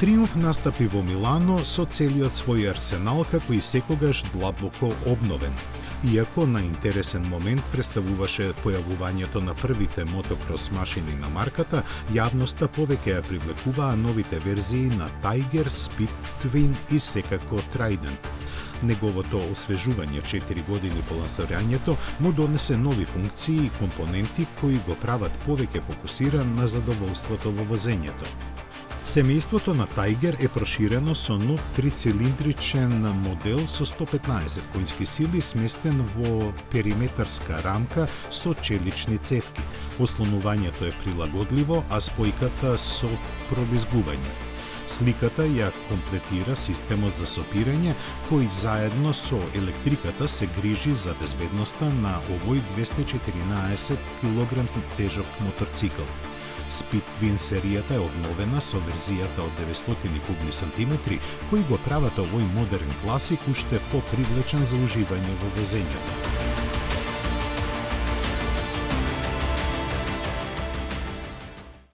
Триумф настапи во Милано со целиот свој арсенал како и секогаш длабоко обновен. Иако на интересен момент представуваше појавувањето на првите мотокрос машини на марката, јавноста повеќе ја привлекуваа новите верзии на Tiger, Speed Twin и секако Trident. Неговото освежување 4 години по лансирањето му донесе нови функции и компоненти кои го прават повеќе фокусиран на задоволството во возењето. Семејството на Tiger е проширено со нов трицилиндричен модел со 115 конски сили сместен во периметарска рамка со челични цевки. Ослонувањето е прилагодливо, а спојката со пролизгување. Сликата ја комплетира системот за сопирање, кој заедно со електриката се грижи за безбедноста на овој 214 кг тежок моторцикл. Speed Twin серијата е обновена со верзијата од 900 кубни сантиметри, кои го прават овој модерен класик уште попривлечен за уживање во возењето.